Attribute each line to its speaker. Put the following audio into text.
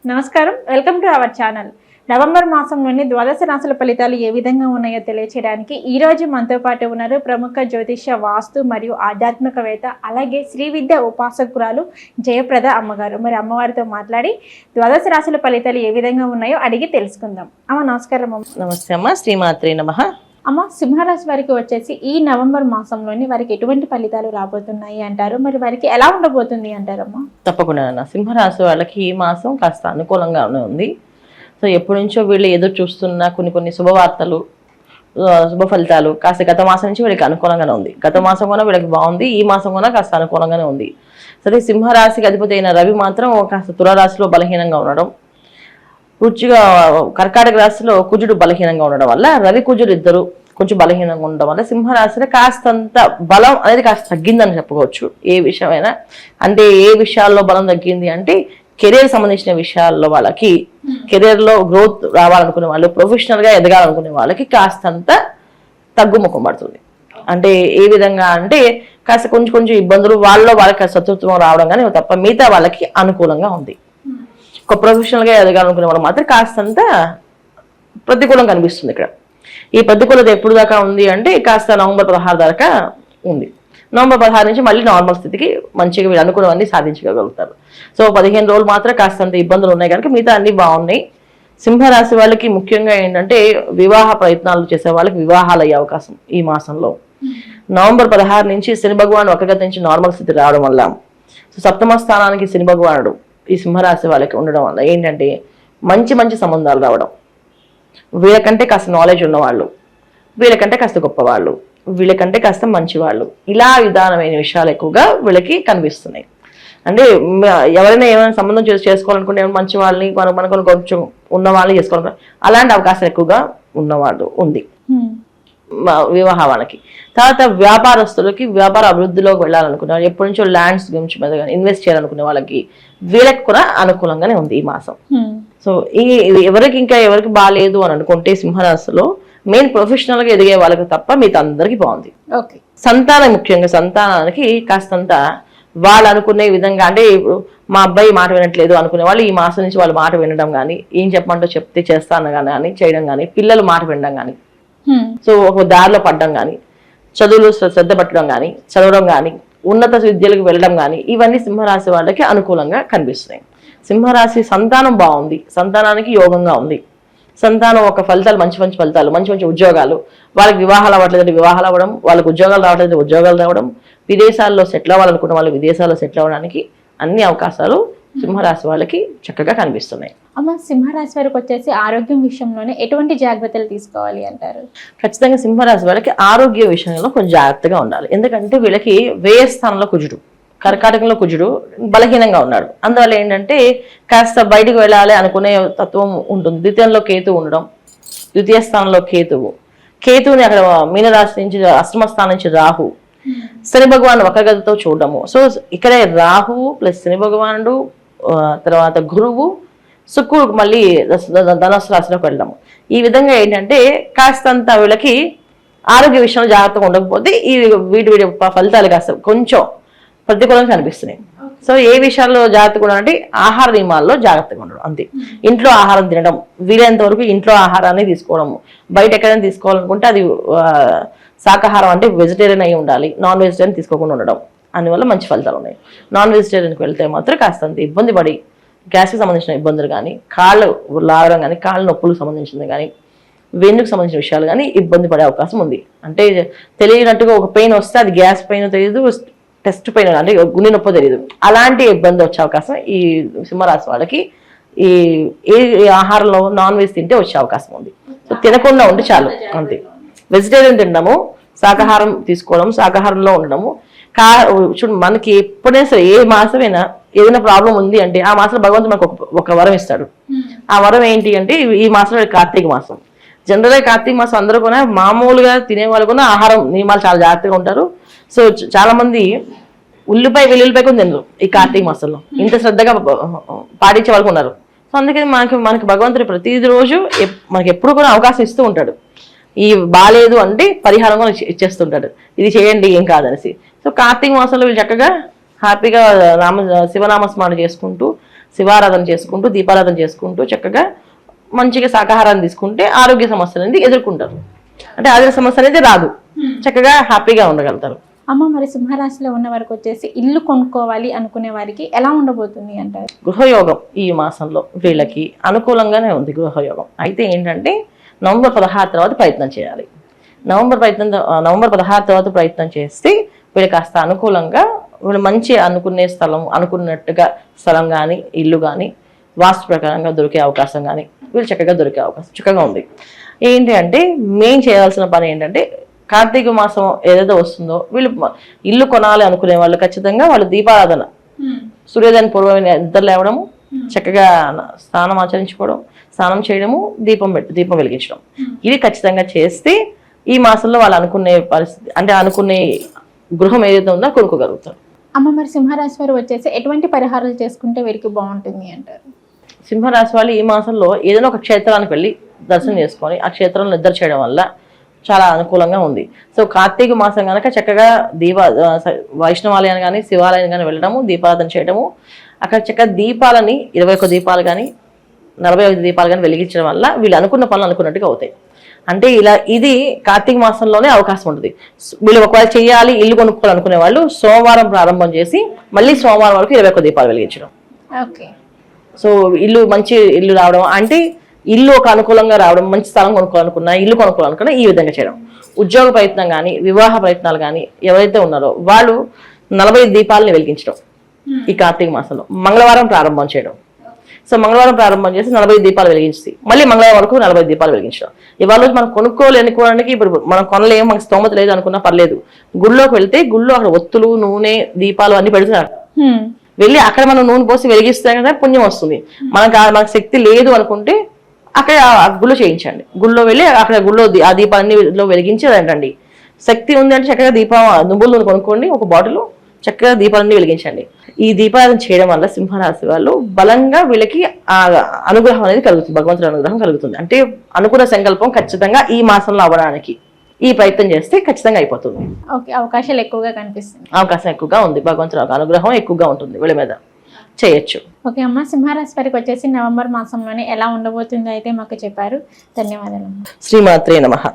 Speaker 1: నమస్కారం, welcome to our channel. November మాసంలోని ద్వాదశ రాశుల ఫలితాలు ఏ విధంగా ఉన్నాయో తెలియచేయడానికి ఈ రోజు మనతో పాటు ఉన్నారు ప్రముఖ జ్యోతిష్య, వాస్తు మరియు ఆధ్యాత్మికవేత్త, అలాగే శ్రీ విద్య ఉపాసకురాలు జయప్రద అమ్మగారు. మరి అమ్మవారితో మాట్లాడి ద్వాదశ రాశుల ఫలితాలు ఏ విధంగా ఉన్నాయో అడిగి తెలుసుకుందాం. అమ్మ నమస్కారం.
Speaker 2: నమస్తే అమ్మ. శ్రీమాత్రే నమః.
Speaker 1: అమ్మ, సింహరాశి వారికి వచ్చేసి ఈ నవంబర్ మాసంలోని వారికి ఎటువంటి ఫలితాలు రాబోతున్నాయి అంటారు? మరి వారికి ఎలా ఉండబోతుంది అంటారమ్మా?
Speaker 2: తప్పకుండా అన్న. సింహరాశి వాళ్ళకి ఈ మాసం కాస్త అనుకూలంగానే ఉంది. సో ఎప్పటి నుంచో వీళ్ళు ఎదురు చూస్తున్న కొన్ని శుభవార్తలు, శుభ ఫలితాలు కాస్త గత మాసం నుంచి వీళ్ళకి అనుకూలంగానే ఉంది. గత మాసం కూడా వీళ్ళకి బాగుంది, ఈ మాసం కూడా కాస్త అనుకూలంగానే ఉంది. సరే, సింహరాశికి అధిపతి అయిన రవి మాత్రం కాస్త తులారాశిలో బలహీనంగా ఉండడం, పూర్తిగా కర్కాటక రాశిలో కుజుడు బలహీనంగా ఉండడం వల్ల, రవి కుజుడు ఇద్దరు కొంచెం బలహీనంగా ఉండడం వల్ల సింహరాశిలో కాస్తంత బలం అనేది కాస్త తగ్గిందని చెప్పుకోవచ్చు. ఏ విషయమైనా అంటే ఏ విషయాల్లో బలం తగ్గింది అంటే కెరీర్ సంబంధించిన విషయాల్లో వాళ్ళకి, కెరీర్లో గ్రోత్ రావాలనుకునే వాళ్ళు, ప్రొఫెషనల్గా ఎదగాలనుకునే వాళ్ళకి కాస్తంత తగ్గుముఖం పడుతుంది. అంటే ఏ విధంగా అంటే కాస్త కొంచెం ఇబ్బందులు, వాళ్ళకి శత్రుత్వం రావడం కానీ తప్ప మిగతా వాళ్ళకి అనుకూలంగా ఉంది. ఒక ప్రొఫెషనల్గా ఎదగాలనుకునే వాళ్ళు మాత్రం కాస్తంత ప్రతికూలం కనిపిస్తుంది. ఇక్కడ ఈ ప్రతికూలత ఎప్పుడు దాకా ఉంది అంటే కాస్త నవంబర్ 16 దాకా ఉంది. నవంబర్ 16 నుంచి మళ్ళీ నార్మల్ స్థితికి మంచిగా వీళ్ళు అనుకున్నవన్నీ సాధించగలుగుతారు. సో 15 రోజులు మాత్రం కాస్తంత ఇబ్బందులు ఉన్నాయి కనుక మిగతా అన్ని బాగున్నాయి. సింహరాశి వాళ్ళకి ముఖ్యంగా ఏంటంటే వివాహ ప్రయత్నాలు చేసే వాళ్ళకి వివాహాలు అయ్యే అవకాశం ఈ మాసంలో. నవంబర్ 16 నుంచి శని భగవానుడు వక్రగతి నుంచి నార్మల్ స్థితి రావడం వల్ల, సో సప్తమ స్థానానికి శని భగవానుడు ఈ సింహరాశి వాళ్ళకి ఉండడం వల్ల ఏంటంటే మంచి సంబంధాలు రావడం, వీళ్ళకంటే కాస్త నాలెడ్జ్ ఉన్నవాళ్ళు, వీళ్ళకంటే కాస్త గొప్పవాళ్ళు, వీళ్ళకంటే కాస్త మంచివాళ్ళు, ఇలా విధానమైన విషయాలు ఎక్కువగా వీళ్ళకి కనిపిస్తున్నాయి. అంటే ఎవరైనా ఏమైనా సంబంధం చేసుకోవాలనుకుంటే మంచి వాళ్ళని మనకు కొంచెం ఉన్న వాళ్ళని చేసుకోవాలనుకుంటే అలాంటి అవకాశం ఎక్కువగా ఉన్నవాళ్ళు ఉంది వివాహ వాళ్ళకి. తర్వాత వ్యాపారస్తులకి వ్యాపార అభివృద్ధిలోకి వెళ్ళాలనుకున్నారు, ఎప్పటి నుంచో ల్యాండ్స్ గురించి మీద ఇన్వెస్ట్ చేయాలనుకునే వాళ్ళకి వీళ్ళకి కూడా అనుకూలంగానే ఉంది ఈ మాసం. సో ఎవరికి బాగాలేదు అని అనుకుంటే సింహరాశిలో మెయిన్ ప్రొఫెషనల్ గా ఎదిగే వాళ్ళకి తప్ప మిగతా అందరికి బాగుంది. సంతానం, ముఖ్యంగా సంతానానికి కాస్తంత వాళ్ళు అనుకునే విధంగా, అంటే ఇప్పుడు మా అబ్బాయి మాట వినట్లేదు అనుకునే వాళ్ళు ఈ మాసం నుంచి వాళ్ళు మాట వినడం కానీ, ఏం చెప్పమంటో చెప్తే చేస్తాను కానీ చేయడం కానీ, పిల్లలు మాట వినడం కానీ, సో ఒక దారిలో పడడం కానీ, చదువులు శ్రద్ధ పెట్టడం కానీ, చదవడం కానీ, ఉన్నత విద్యలకు వెళ్ళడం కానీ, ఇవన్నీ సింహరాశి వాళ్ళకి అనుకూలంగా కనిపిస్తున్నాయి. సింహరాశి సంతానం బాగుంది, సంతానానికి యోగంగా ఉంది. సంతానం ఒక ఫలితాలు మంచి ఫలితాలు, మంచి ఉద్యోగాలు, వాళ్ళకి వివాహాలు అవ్వట్లేదంటే వివాహాలు అవ్వడం, వాళ్ళకి ఉద్యోగాలు రావట్లేదు ఉద్యోగాలు రావడం, విదేశాల్లో సెటిల్ అవ్వాలనుకున్న వాళ్ళు విదేశాల్లో సెటిల్ అవ్వడానికి అన్ని అవకాశాలు సింహరాశి వాళ్ళకి చక్కగా కనిపిస్తున్నాయి.
Speaker 1: అమ్మ, సింహరాశి వారికి వచ్చేసి ఆరోగ్యం విషయంలోనే ఎటువంటి జాగ్రత్తలు తీసుకోవాలి అంటారు?
Speaker 2: ఖచ్చితంగా సింహరాశి వాళ్ళకి ఆరోగ్య విషయంలో కొంచెం జాగ్రత్తగా ఉండాలి. ఎందుకంటే వీళ్ళకి వ్యయ స్థానంలో కుజుడు, కర్కాటకంలో కుజుడు బలహీనంగా ఉన్నాడు. అందువల్ల ఏంటంటే కాస్త బయటకు వెళ్ళాలి అనుకునే తత్వం ఉంటుంది. ద్వితీయంలో కేతువు ఉండడం, ద్వితీయ స్థానంలో కేతువుని అక్కడ మీనరాశి నుంచి అష్టమ స్థానం నుంచి రాహు, శని భగవాను వక్రగతితో చూడడము. సో ఇక్కడే రాహువు ప్లస్ శని భగవానుడు, తర్వాత గురువు, శుక్రుడు మళ్ళీ ధనుస్సు రాశిలోకి వెళ్ళడము. ఈ విధంగా ఏంటంటే కాస్తంత వీళ్ళకి ఆరోగ్య విషయంలో జాగ్రత్తగా ఉండకపోతే ఈ వీటి ఫలితాలు కాస్త కొంచెం ప్రతికూలంగా కనిపిస్తున్నాయి. సో ఏ విషయాల్లో జాగ్రత్తగా ఉండాలంటే ఆహార నియమాల్లో జాగ్రత్తగా ఉండడం అంతే. ఇంట్లో ఆహారం తినడం, వీలైనంత వరకు ఇంట్లో ఆహారాన్ని తీసుకోవడము. బయట ఎక్కడైనా తీసుకోవాలనుకుంటే అది శాకాహారం అంటే వెజిటేరియన్ అయి ఉండాలి, నాన్ వెజిటేరియన్ తీసుకోకుండా ఉండడం. అందువల్ల మంచి ఫలితాలు ఉన్నాయి. నాన్ వెజిటేరియన్కి వెళ్తే మాత్రం కాస్తంత ఇబ్బంది పడి గ్యాస్కి సంబంధించిన ఇబ్బందులు కానీ, కాళ్ళు లాగడం కానీ, కాళ్ళ నొప్పులకు సంబంధించింది కానీ, వెన్నుకు సంబంధించిన విషయాలు కానీ ఇబ్బంది పడే అవకాశం ఉంది. అంటే తెలియనట్టుగా ఒక పెయిన్ వస్తే అది గ్యాస్ పెయిన్ తెలియదు, టెస్ట్ పెయిన్ అంటే గుండె నొప్పి తెలియదు, అలాంటి ఇబ్బంది వచ్చే అవకాశం ఈ సింహరాశి వాళ్ళకి ఈ ఆహారంలో నాన్ వెజ్ తింటే వచ్చే అవకాశం ఉంది. సో తినకుండా ఉంటే చాలు అంతే. వెజిటేరియన్ తినడము, శాకాహారం తీసుకోవడం, శాకాహారంలో ఉండడము. చూడు, మనకి ఎప్పుడైనా సరే ఏ మాసమైనా ఏదైనా ప్రాబ్లం ఉంది అంటే ఆ మాసంలో భగవంతుడు మనకు ఒక వరం ఇస్తాడు. ఆ వరం ఏంటి అంటే ఈ మాసంలో కార్తీక మాసం. జనరల్గా కార్తీక మాసం అందరూ కూడా మామూలుగా తినేవాళ్ళు కూడా ఆహారం నియమాలు చాలా జాగ్రత్తగా ఉంటారు. సో చాలా మంది వెల్లుల్లిపాయ కూడా తినరు ఈ కార్తీక మాసంలో, ఇంత శ్రద్ధగా పాటించే వాళ్ళు ఉన్నారు. సో అందుకని మనకి భగవంతుడు ప్రతిరోజు మనకి ఎప్పుడు కూడా అవకాశం ఇస్తూ ఉంటాడు. ఈ బాలేదు అంటే పరిహారం కూడా ఇచ్చేస్తుంటాడు, ఇది చేయండి ఏం కాదనేసి. సో కార్తీక మాసంలో వీళ్ళు చక్కగా హ్యాపీగా శివనామస్మరణ చేసుకుంటూ శివారాధన చేసుకుంటూ దీపారాధన చేసుకుంటూ చక్కగా మంచిగా శాకాహారాన్ని తీసుకుంటే ఆరోగ్య సమస్యలు అనేది ఎదుర్కొంటారు. అంటే ఆరోగ్య సమస్య అనేది రాదు, చక్కగా హ్యాపీగా ఉండగలుగుతారు.
Speaker 1: అమ్మ, మరి సింహరాశిలో ఉన్న వారికి వచ్చేసి ఇల్లు కొనుక్కోవాలి అనుకునే వారికి ఎలా ఉండబోతుంది అంటారు?
Speaker 2: గృహయోగం ఈ మాసంలో వీళ్ళకి అనుకూలంగానే ఉంది గృహయోగం. అయితే ఏంటంటే నవంబర్ 16 తర్వాత ప్రయత్నం చేయాలి. నవంబర్ 16 తర్వాత ప్రయత్నం చేస్తే వీళ్ళు కాస్త అనుకూలంగా వీళ్ళు మంచి అనుకునే స్థలం, అనుకున్నట్టుగా స్థలం కానీ ఇల్లు కానీ వాస్తు ప్రకారంగా దొరికే అవకాశం కానీ వీళ్ళు చక్కగా దొరికే అవకాశం చక్కగా ఉంది. ఏంటి అంటే మెయిన్ చేయాల్సిన పని ఏంటంటే కార్తీక మాసం ఏదైతే వస్తుందో వీళ్ళు ఇల్లు కొనాలి అనుకునే వాళ్ళు ఖచ్చితంగా వాళ్ళు దీపారాధన, సూర్యోదయం పూర్వమైన నిద్ర లేవడము, చక్కగా స్నానం చేయడము, దీపం వెలిగించడం, ఇది ఖచ్చితంగా చేస్తే ఈ మాసంలో వాళ్ళు అనుకునే పరిస్థితి అంటే అనుకునే గృహం ఏదైతే ఉందో కొనుక్కోగలుగుతారు.
Speaker 1: అమ్మ, మరి సింహరాశి వారు వచ్చేసి ఎటువంటి పరిహారాలు చేసుకుంటే వీరికి బాగుంటుంది అంటారు?
Speaker 2: సింహరాశి వాళ్ళు ఈ మాసంలో ఏదైనా ఒక క్షేత్రానికి వెళ్ళి దర్శనం చేసుకొని ఆ క్షేత్రంలో నిద్ర చేయడం వల్ల చాలా అనుకూలంగా ఉంది. సో కార్తీక మాసం కనుక చక్కగా వైష్ణవాలయాన్ని కానీ శివాలయాన్ని కానీ వెళ్ళడము, దీపారాధన చేయడము, అక్కడ చక్కగా దీపాలని 21 దీపాలు కానీ 45 దీపాలు కానీ వెలిగించడం వల్ల వీళ్ళు అనుకున్న పనులు అనుకున్నట్టుగా అవుతాయి. అంటే ఇది కార్తీక మాసంలోనే అవకాశం ఉంటుంది. వీళ్ళు ఒకవేళ చేయాలి ఇల్లు కొనుక్కోవాలనుకునే వాళ్ళు సోమవారం ప్రారంభం చేసి మళ్ళీ సోమవారం వరకు 21 దీపాలు వెలిగించడం. సో మంచి ఇల్లు రావడం అంటే ఇల్లు ఒక అనుకూలంగా రావడం, మంచి స్థలం కొనుక్కోవాలనుకున్నా ఇల్లు కొనుక్కోవాలనుకున్నా ఈ విధంగా చేయడం. ఉద్యోగ ప్రయత్నం కానీ వివాహ ప్రయత్నాలు కానీ ఎవరైతే ఉన్నారో వాళ్ళు 45 దీపాలని వెలిగించడం ఈ కార్తీక మాసంలో. మంగళవారం ప్రారంభం చేయడం. సో మంగళవారం ప్రారంభం చేసి 45 దీపాలు వెలిగించి మళ్ళీ మంగళవారం వరకు 45 దీపాలు వెలిగించడం. ఇవాళ రోజు మనం కొనుక్కోలేనుకోవడానికి ఇప్పుడు మనం కొనలేము, మనకు స్తోమత లేదు అనుకున్నా పర్లేదు, గుళ్ళోకి వెళ్తే గుళ్ళో అక్కడ ఒత్తులు, నూనె, దీపాలు అన్ని పెడుతున్నారు. వెళ్ళి అక్కడ మనం నూనె పోసి వెలిగిస్తే కదా పుణ్యం వస్తుంది. మనకు శక్తి లేదు అనుకుంటే అక్కడ గుళ్ళో చేయించండి. గుళ్ళో వెళ్ళి అక్కడ గుళ్ళో ఆ దీపాలన్నీ వెలిగించి రండి. శక్తి ఉంది అంటే చక్కగా నువ్వుల నూనె కొనుక్కోండి, ఒక బాటిల్, చక్కగా దీపాలన్నీ వెలిగించండి. ఈ దీపాలను చేయడం వల్ల సింహరాశి వాళ్ళు బలంగా వీళ్ళకి ఆ అనుగ్రహం అనేది కలుగుతుంది, భగవంతుడి అనుగ్రహం కలుగుతుంది. అంటే అనుకున్న సంకల్పం ఖచ్చితంగా ఈ మాసంలో అవ్వడానికి ఈ ప్రయత్నం చేస్తే ఖచ్చితంగా అయిపోతుంది.
Speaker 1: అవకాశాలు ఎక్కువగా కనిపిస్తుంది,
Speaker 2: అవకాశం ఎక్కువగా ఉంది, భగవంతుడి అనుగ్రహం ఎక్కువగా ఉంటుంది వీళ్ళ మీద, చేయొచ్చు.
Speaker 1: ఓకే అమ్మ, సింహరాశి వారికి వచ్చేసి నవంబర్ మాసంలోనే ఎలా ఉండబోతుందో అయితే మాకు చెప్పారు. ధన్యవాదాలు.
Speaker 2: శ్రీమాత్రే నమః.